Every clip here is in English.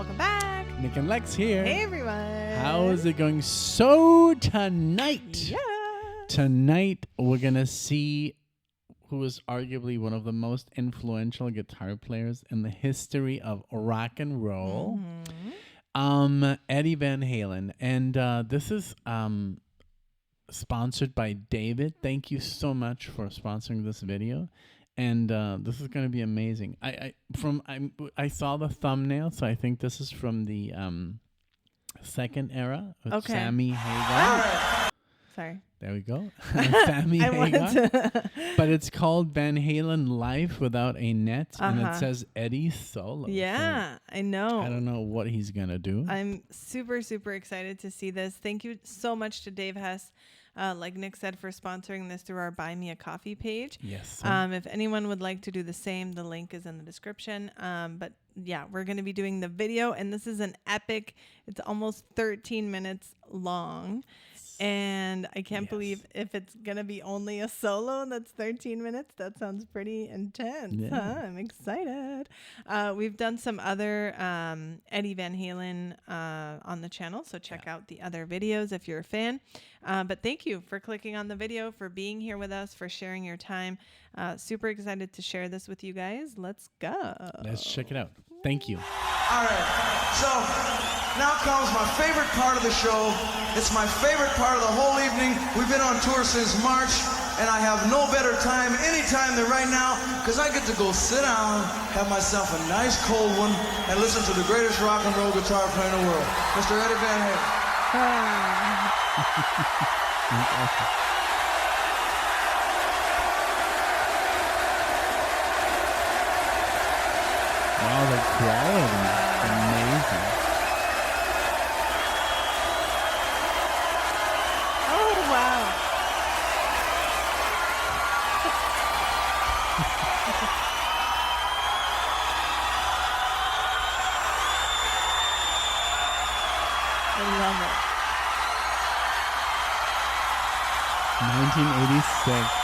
Welcome back. Nick and Lex here. Hey, everyone. How is it going? So tonight, Yeah. Tonight we're going to see who is arguably one of the most influential guitar players in the history of rock and roll. Eddie Van Halen. And this is sponsored by David. Thank you so much for sponsoring this video. And this is going to be amazing. I saw the thumbnail, so I think this is from the second era with Sammy Hagar. Sorry. There we go. Sammy Hagar. But it's called Van Halen Live Without a Net, and it says Eddie Solo. Yeah, so I know. I don't know what he's going to do. I'm super, super excited to see this. Thank you so much to Dave Hess, like Nick said, for sponsoring this through our Buy Me a Coffee page. Yes. If anyone would like to do the same, the link is in the description. But yeah, we're going to be doing the video, and this is an epic. It's almost 13 minutes long. And I can't believe if it's going to be only a solo that's 13 minutes. That sounds pretty intense. Yeah. Huh? I'm excited. We've done some other Eddie Van Halen on the channel, so check out the other videos if you're a fan. But thank you for clicking on the video, for being here with us, for sharing your time. Super excited to share this with you guys. Let's go. Let's check it out. Thank you. All right, so now comes my favorite part of the show. It's my favorite part of the whole evening. We've been on tour since March, and I have no better time anytime than right now, because I get to go sit down, have myself a nice cold one, and listen to the greatest rock and roll guitar player in the world, Mr. Eddie Van Halen. Wow, the quality. Amazing. Oh, wow. I love it. 1986.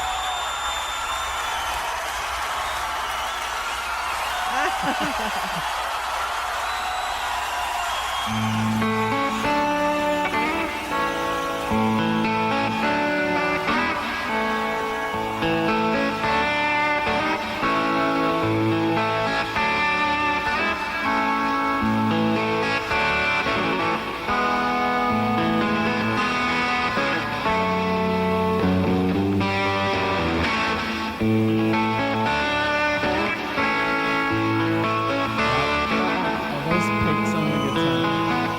All those picks on the guitar.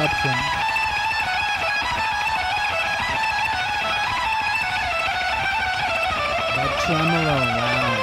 that from? That tremolo, wow.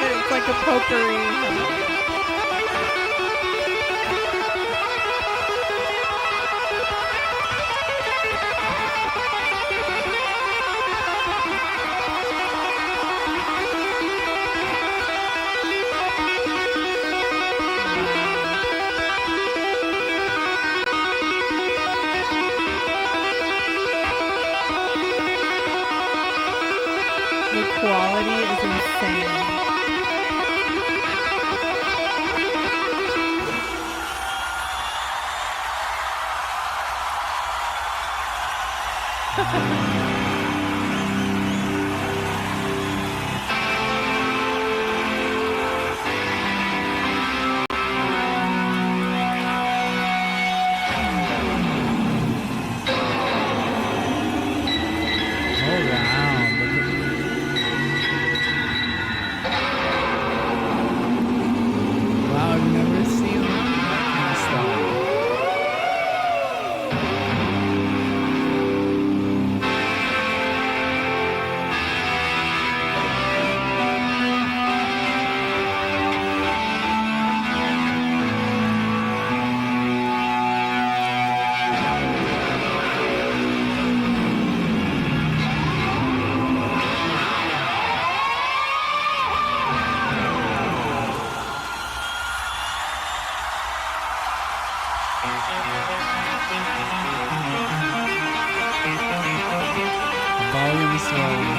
It's like a potpourri. The quality is insane. Volume slowly.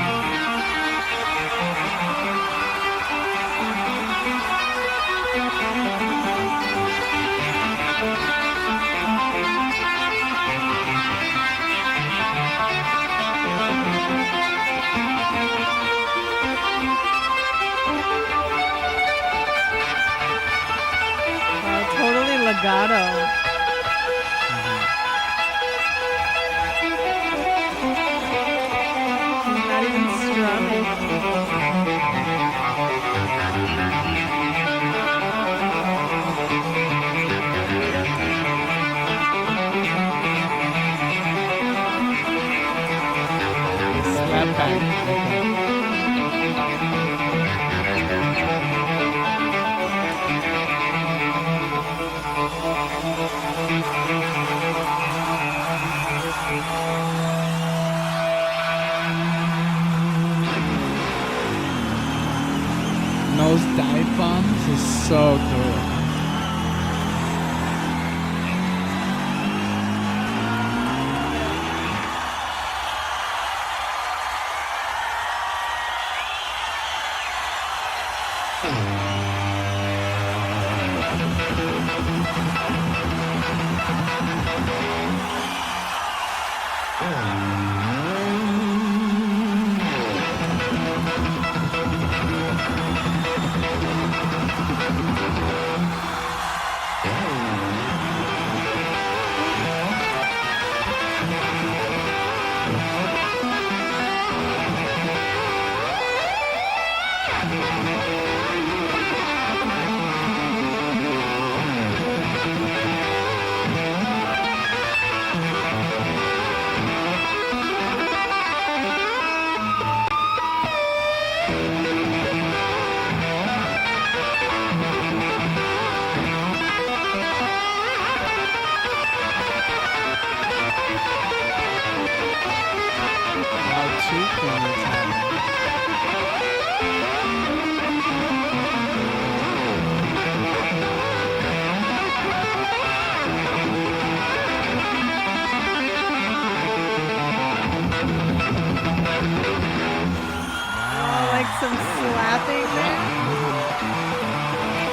Totally legato. Not even strumming. Slap back. Those dive bombs is so cool.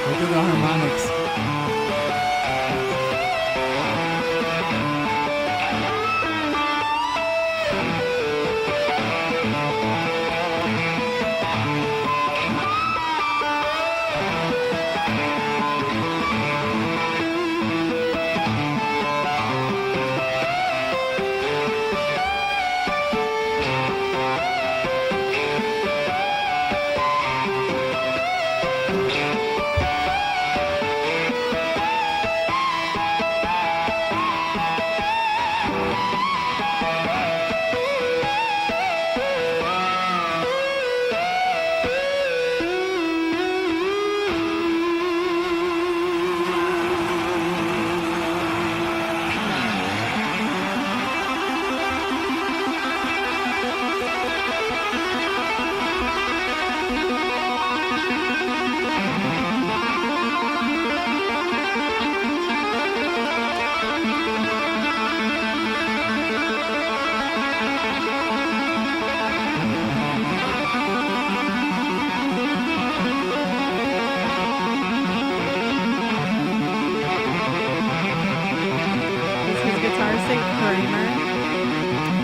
Look at the harmonics. Does his guitar say Kramer?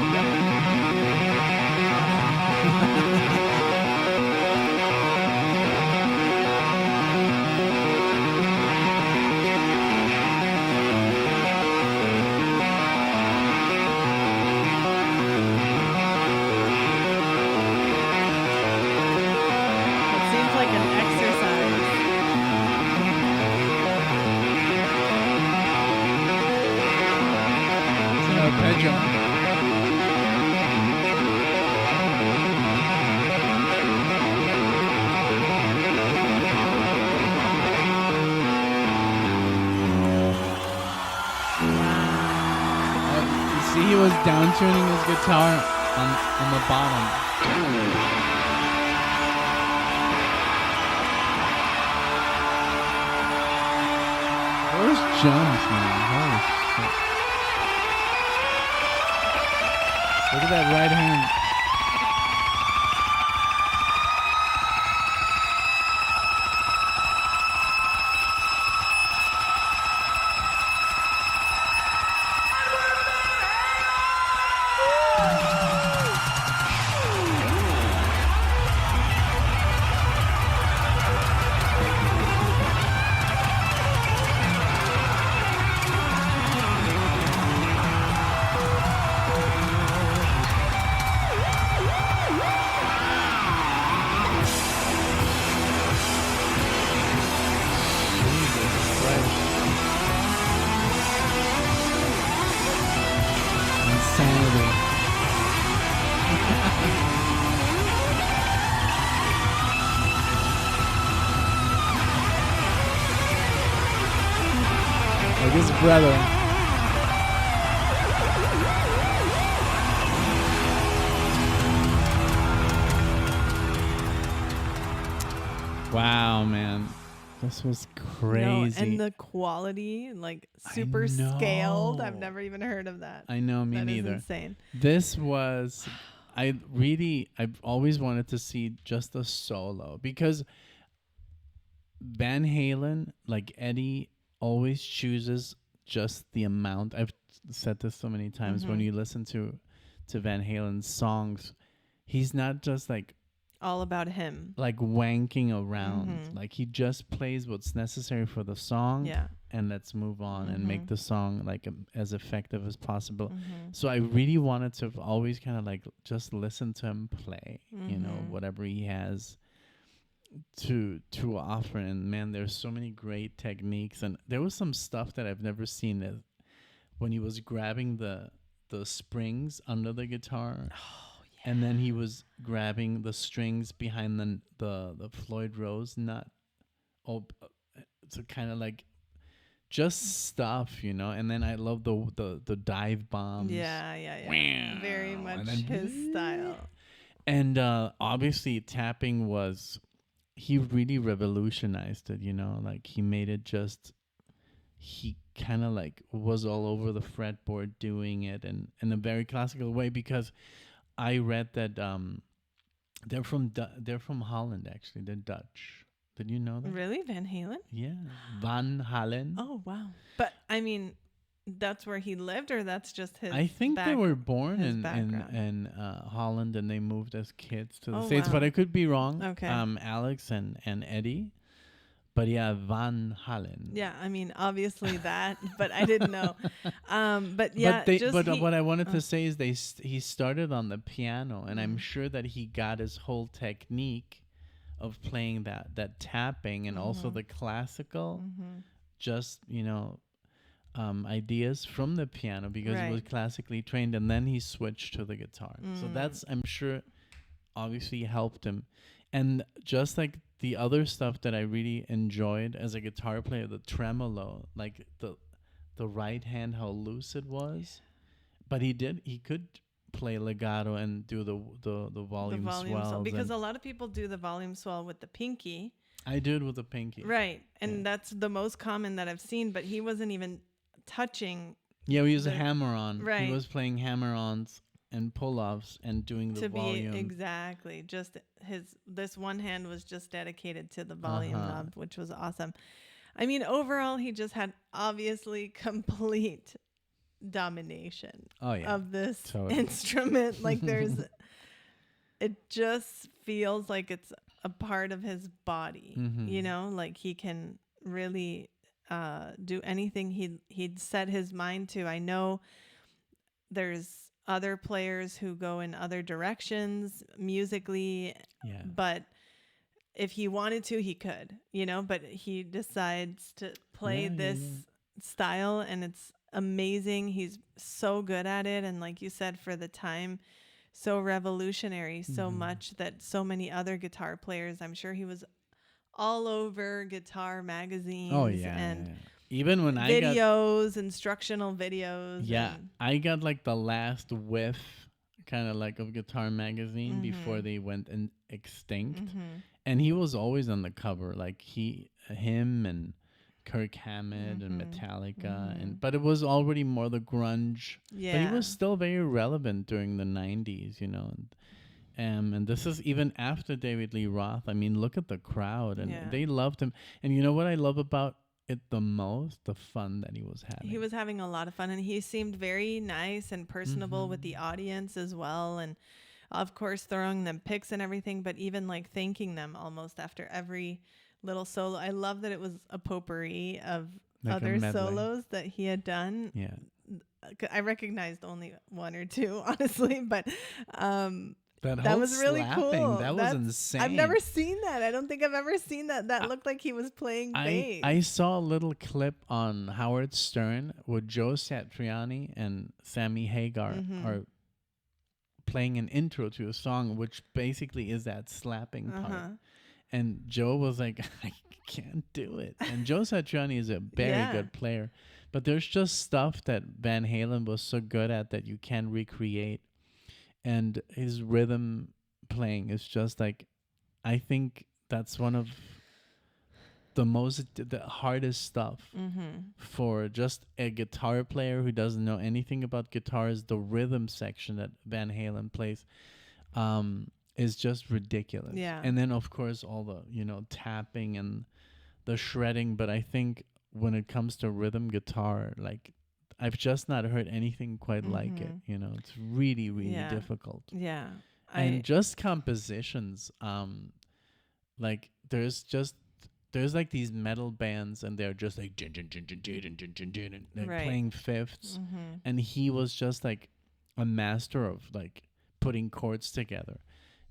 It seems like an exercise. It's an arpeggio. You see, he was down tuning his guitar on the bottom. Those jumps, man. Holy shit. Look at that right hand. Insanity. Like his brother. Wow, man. This was No, crazy. and the quality, like super scaled. I've know. never even heard of that. I know, me That is neither. insane. This was, I've always wanted to see just a solo because Van Halen, like Eddie, always chooses just the amount. I've said this so many times. When Mhm. you listen to Van Halen's songs, he's not just like All about him. wanking around. Mhm. Like he just plays what's necessary for the song, Yeah. and let's move on and make Mhm. the song like as effective as possible. Mhm. So I really wanted to always kind of like just listen to him play, you know, Mhm. whatever he has to offer. And man, there's so many great techniques, and there was some stuff that I've never seen that when he was grabbing the springs under the guitar. And then he was grabbing the strings behind the Floyd Rose nut. So kind of like just stuff, you know. And then I love the dive bombs. Yeah, yeah, yeah. Very Wow. much And then his style. And obviously tapping was, he really revolutionized it, you know. Like he made it just, he kind of like was all over the fretboard doing it, and in a very classical way, because I read that they're from Holland, actually. They're Dutch. Did you know that? Really? Van Halen? Yeah. Van Halen. Oh, wow. But I mean, that's where he lived, or that's just his I think they were born his in background? Holland, and they moved as kids to the Oh, States, but wow. I could be wrong. Okay. Alex and Eddie. But yeah, Van Halen. Yeah, I mean, obviously that, but I didn't know. But yeah, What I wanted to say is he started on the piano, and I'm sure that he got his whole technique of playing that tapping and also the classical, just ideas from the piano, because he was Right. classically trained, and then he switched to the guitar. So that's, I'm sure, obviously helped him. And just like the other stuff that I really enjoyed as a guitar player, the tremolo, like the right hand, how loose it was. But he could play legato and do the volume swells. swell, because a lot of people do the volume swell with the pinky. I do it with the pinky. Right. And that's the most common that I've seen, but he wasn't even touching. Yeah, we use a hammer-on. Right. He was playing hammer-ons and pull-offs and doing the volume. Be exactly. Just this one hand was just dedicated to the volume knob, which was awesome. I mean, overall, he just had obviously complete domination of this instrument. Like it just feels like it's a part of his body, like he can really do anything he'd set his mind to. I know there's other players who go in other directions musically, but if he wanted to, he could, but he decides to play this style, and it's amazing. He's so good at it, and like you said, for the time, so revolutionary, so much that so many other guitar players, I'm sure he was all over guitar magazines. Oh yeah, and even when videos, instructional videos. Yeah, I got like the last whiff, kind of like, of Guitar Magazine before they went extinct, and he was always on the cover, like him and Kirk Hammett and Metallica, but it was already more the grunge. Yeah, but he was still very relevant during the 90s, and this is even after David Lee Roth. I mean, look at the crowd, and they loved him. And you know what I love about it the most? The fun that he was having. He was having a lot of fun, and he seemed very nice and personable with the audience as well, and of course throwing them picks and everything, but even like thanking them almost after every little solo. I love that it was a potpourri of like other solos that he had done. Yeah, I recognized only one or two, honestly, but that was really cool. That was insane. I've never seen that. I don't think I've ever seen that. That looked like he was playing bass. I saw a little clip on Howard Stern where Joe Satriani and Sammy Hagar are playing an intro to a song, which basically is that slapping part. And Joe was like, I can't do it. And Joe Satriani is a very good player. But there's just stuff that Van Halen was so good at that you can recreate. And his rhythm playing is just like, I think that's one of the hardest stuff for just a guitar player who doesn't know anything about guitars. The rhythm section that Van Halen plays is just ridiculous. Yeah. And then of course all the, tapping and the shredding. But I think when it comes to rhythm guitar, like, I've just not heard anything quite like it. It's really, really difficult. Yeah. And just compositions. Like there's like these metal bands, and they're just like and they're playing fifths, and he was just like a master of like putting chords together.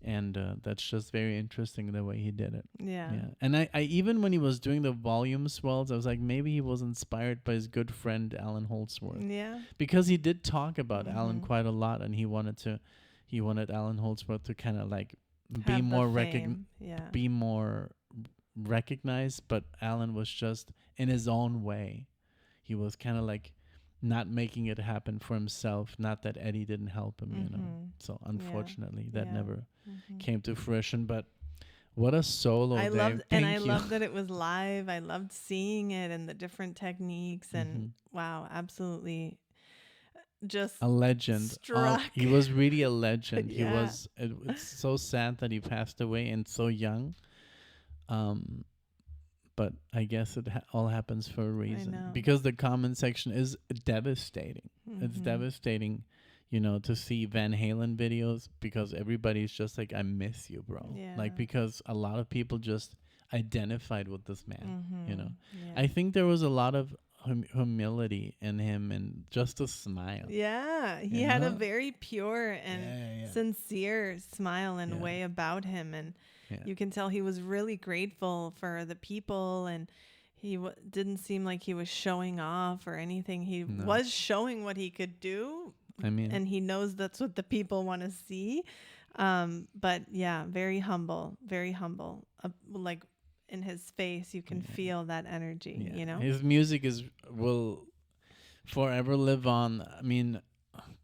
And that's just very interesting the way he did it. Yeah. And I even when he was doing the volume swells, I was like, maybe he was inspired by his good friend Alan Holdsworth. Yeah. Because he did talk about Alan quite a lot, and he wanted Alan Holdsworth to kind of like be more recognized. But Alan was just in his own way. He was kind of like not making it happen for himself. Not that Eddie didn't help him, So unfortunately, that never came to fruition. But what a solo! I loved that it was live. I loved seeing it and the different techniques. And wow, absolutely, just a legend. He was really a legend. He was. It's so sad that he passed away and so young. but I guess it all happens for a reason know. because the comment section is devastating. It's Mhm. devastating, you know, to see Van Halen videos because everybody's just like, I miss you, bro. Yeah. Like, because a lot of people just identified with this man, you know. Yeah. I think there was a lot of humility in him and just a smile. Yeah, he You had a know? very pure and Yeah. sincere smile and Yeah. way about him, and Yeah. you can tell he was really grateful for the people, and he didn't seem like he was showing off or anything. He No. was showing what he could do, I mean, and he knows that's what the people want to see. But yeah, very humble, like in his face, you can feel that energy, yeah. you know? His music will forever live on. I mean,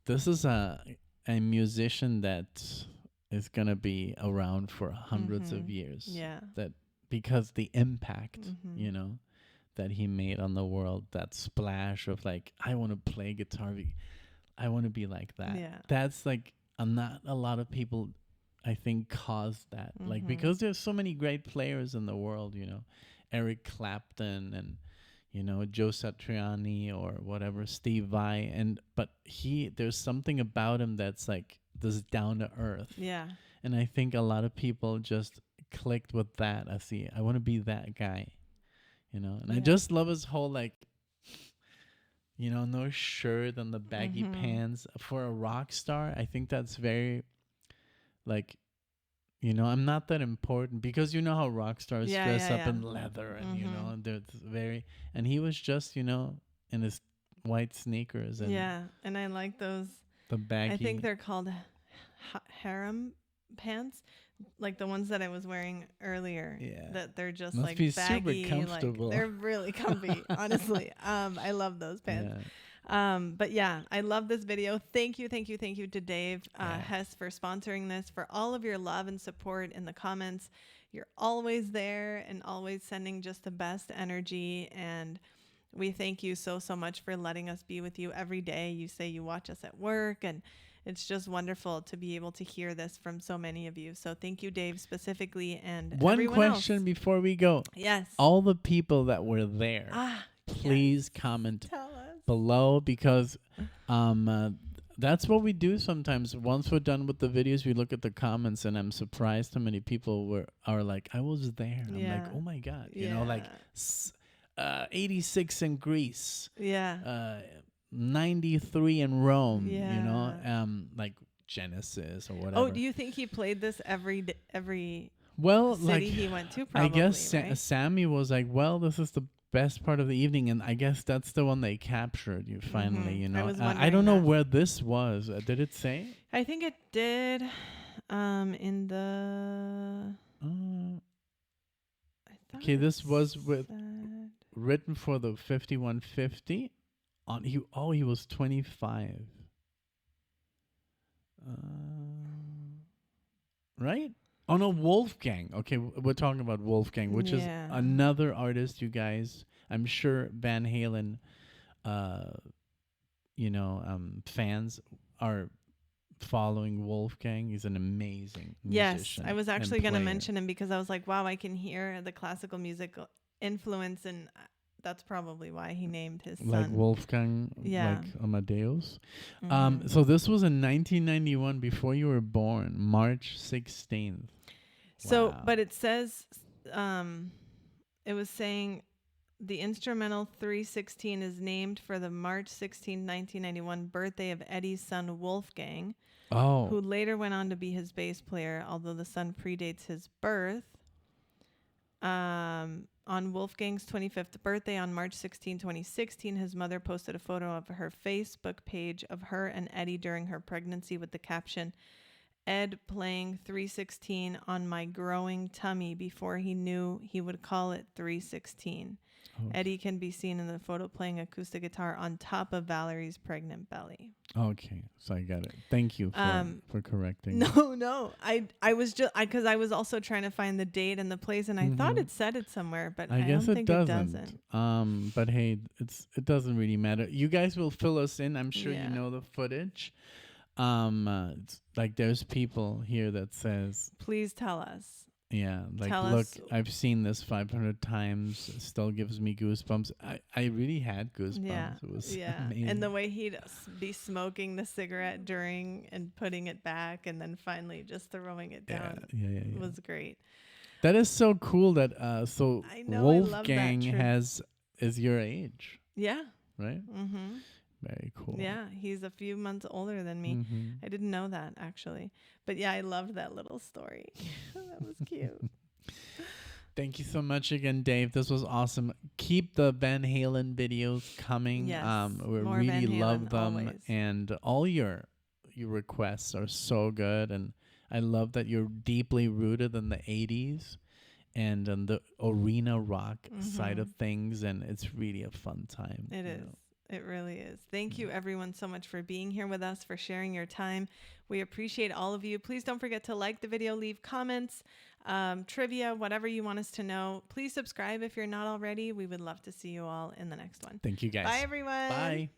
this is a musician that is gonna be around for hundreds of years. Yeah. That because the impact, Mhm. you know, that he made on the world, that splash of like, I want to play guitar, I want to be like that. Yeah. That's like, not a lot of people, I think, caused that. Like, because there's so many great players in the world, you know, Eric Clapton and, you know, Joe Satriani or whatever, Steve Vai, but there's something about him that's like this down to earth. Yeah. And I think a lot of people just clicked with that. I want to be that guy, you know. And I just love his whole like, you know, no shirt and the baggy pants for a rock star. I think that's very like, you know, I'm not that important because you know how rock stars dress up in leather and you know, and they're and he was just, you know, in his white sneakers and and I like those. the baggy. I think they're called harem pants, like the ones that I was wearing earlier. Yeah. That they're just Must like be super baggy, comfortable. like they're really comfy. Honestly, I love those pants. But yeah, I love this video. Thank you to Dave Hess for sponsoring this, for all of your love and support in the comments. You're always there and always sending just the best energy, and we thank you so much for letting us be with you every day. You say you watch us at work, and it's just wonderful to be able to hear this from so many of you. So thank you, Dave, specifically, and one everyone question else. before we go. Yes. All the people that were there, please comment Tell us below, because that's what we do sometimes. Once we're done with the videos, we look at the comments, and I'm surprised how many people are like, I was there. I'm like, oh my God, you know, like 86 in Greece, 93 in Rome, you know, like Genesis or whatever. Oh, do you think he played this every well, city like he went to? Probably, I guess right? Sammy was like, well, this is the best part of the evening, and I guess that's the one they captured. You finally, you know. I don't know where this was. Did it say? I think it did. In the. Okay, this was written for the 5150. He was 25. Right? Oh no, Wolfgang. Okay, we're talking about Wolfgang, which is another artist, you guys. I'm sure Van Halen, you know, fans are following Wolfgang. He's an amazing musician. Yes, I was actually going to mention him because I was like, wow, I can hear the classical music influence, and that's probably why he named his son. Like Wolfgang, like Amadeus. Mm-hmm. So this was in 1991, before you were born, March 16th. So, wow. But it says, it was saying the instrumental 316 is named for the March 16, 1991 birthday of Eddie's son, Wolfgang, who later went on to be his bass player, although the son predates his birth. On Wolfgang's 25th birthday on March 16, 2016, his mother posted a photo of her Facebook page of her and Eddie during her pregnancy with the caption, Ed playing 316 on my growing tummy before he knew he would call it 316. Eddie can be seen in the photo playing acoustic guitar on top of Valerie's pregnant belly. Okay, so I got it. Thank you for correcting. No. I was just because I was also trying to find the date and the place, and I thought it said it somewhere, but I guess don't think it doesn't. But hey, it doesn't really matter. You guys will fill us in. I'm sure you know the footage. It's like there's people here that says, please tell us. Yeah, like Tell look, us. I've seen this 500 times. It still gives me goosebumps. I really had goosebumps. Yeah, It was yeah. amazing. And the way he'd be smoking the cigarette during and putting it back and then finally just throwing it down yeah. was great. That is so cool that so I know, I love that Wolfgang truth. is your age, Yeah. right? Mm-hmm. Very cool. Yeah, he's a few months older than me. Mm-hmm. I didn't know that actually. But yeah, I loved that little story. That was cute. Thank you so much again, Dave. This was awesome. Keep the Van Halen videos coming. Yes, We more really Van Halen, love them, always. and all your requests are so good. And I love that you're deeply rooted in the '80s and on the arena rock side of things, and it's really a fun time. It is. It really is. Thank you, everyone, so much for being here with us, for sharing your time. We appreciate all of you. Please don't forget to like the video, leave comments, trivia, whatever you want us to know. Please subscribe if you're not already. We would love to see you all in the next one. Thank you, guys. Bye, everyone. Bye.